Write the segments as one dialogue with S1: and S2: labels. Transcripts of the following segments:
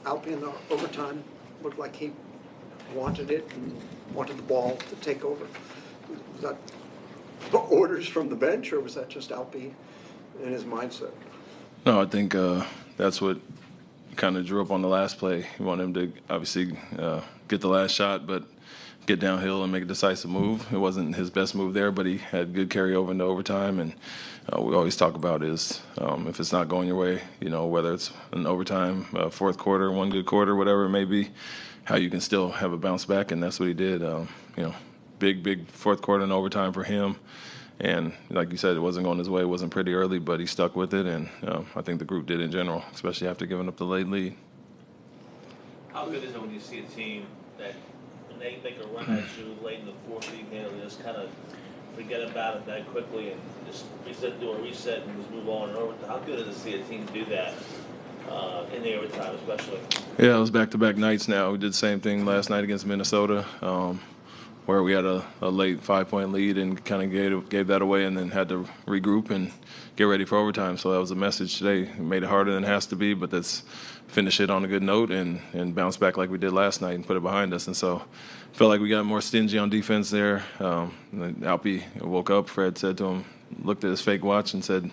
S1: Alpi in the overtime looked like he wanted it and wanted the ball to take over. Was that orders from the bench, or was that just Alpi in his mindset?
S2: No, I think that's what kind of drew up on the last play. You want him to obviously get the last shot, but get downhill and make a decisive move. It wasn't his best move there, but he had good carryover into overtime. And we always talk about is if it's not going your way, whether it's an overtime, fourth quarter, one good quarter, whatever it may be, how you can still have a bounce back. And that's what he did. Big fourth quarter and overtime for him. And like you said, it wasn't going his way. It wasn't pretty early, but he stuck with it. And I think the group did in general, especially after giving up the late lead.
S3: How good is it when you see a team that when they make a run at you late in the fourth, you can just kind of forget about it that quickly and just do a reset and just move on and over? How good is it to see a team do that in the overtime especially?
S2: Yeah, it was back-to-back nights now. We did the same thing last night against Minnesota. Where we had a late 5-point lead and kind of gave that away and then had to regroup and get ready for overtime. So that was a message today. We made it harder than it has to be, but let's finish it on a good note and bounce back like we did last night and put it behind us. And so I felt like we got more stingy on defense there. Alpi woke up. Fred said to him, looked at his fake watch and said,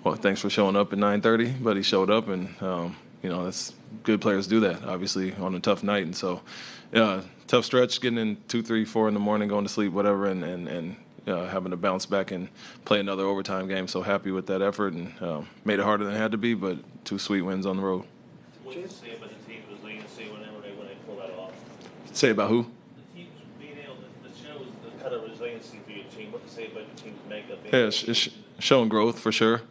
S2: well, thanks for showing up at 9:30. But he showed up, and, that's good players do that, obviously, on a tough night. And so, tough stretch, getting in 2, 3, 4 in the morning, going to sleep, whatever, and having to bounce back and play another overtime game. So happy with that effort, and made it harder than it had to be, but 2 sweet wins on the road.
S3: What did you say about the team's resiliency when they pull that off?
S2: Say about who?
S3: The team's being able to show the kind of resiliency for your team. What to say about your team's makeup?
S2: Yeah, it's showing growth for sure.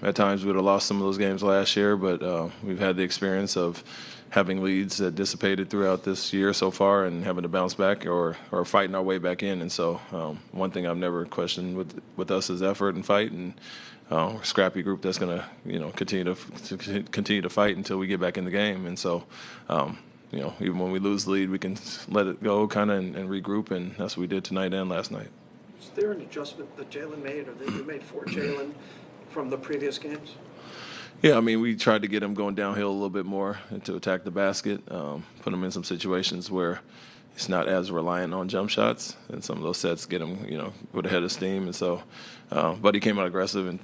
S2: At times we would have lost some of those games last year, but we've had the experience of having leads that dissipated throughout this year so far and having to bounce back or fighting our way back in. And so one thing I've never questioned with us is effort and fight, and we're a scrappy group that's going to continue to fight until we get back in the game. And so even when we lose the lead, we can let it go kind of and regroup, and that's what we did tonight and last night.
S1: Is there an adjustment that Jalen made or that you made for Jalen from the previous games?
S2: Yeah, we tried to get him going downhill a little bit more and to attack the basket, put him in some situations where he's not as reliant on jump shots, and some of those sets get him, with a head of steam. And so, but he came out aggressive and,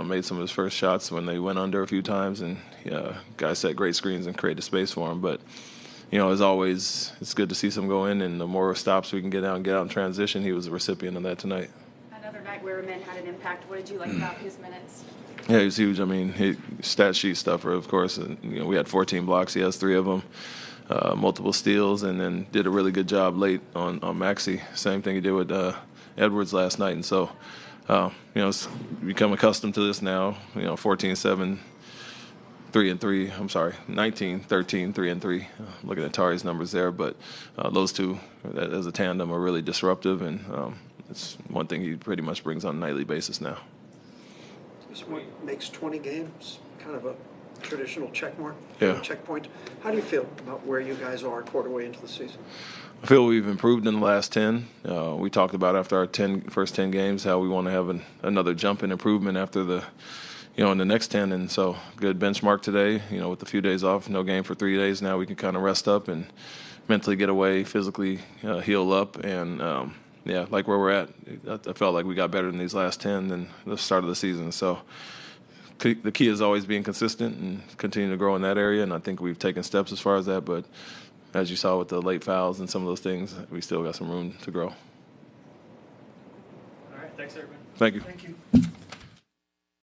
S2: made some of his first shots when they went under a few times, and guys set great screens and created space for him. But, as always, it's good to see some go in, and the more stops we can get out in transition, he was a recipient of that tonight.
S4: Another night where men had an impact. What did you like about his minutes?
S2: Yeah, he was huge. He stat sheet stuffer, of course. And, we had 14 blocks. He has 3 of them, multiple steals, and then did a really good job late on Maxey. Same thing he did with Edwards last night. And so, it's become accustomed to this now. 14-7, 3-3. I'm sorry, 19-13, 3-3. Looking at Tari's numbers there, but those two as a tandem are really disruptive, and it's one thing he pretty much brings on a nightly basis now.
S1: This one makes 20 games kind of a traditional checkmark, checkpoint. How do you feel about where you guys are a quarter way into the season?
S2: I feel we've improved in the last 10. We talked about after our first 10 games how we want to have another jump in improvement after in the next 10. And so good benchmark today, with a few days off, no game for 3 days. Now we can kind of rest up and mentally get away, physically heal up, and like where we're at. I felt like we got better than these last 10 than the start of the season. So the key is always being consistent and continue to grow in that area, and I think we've taken steps as far as that. But as you saw with the late fouls and some of those things, we still got some room to grow.
S5: All right, thanks, everybody.
S2: Thank you.
S1: Thank you.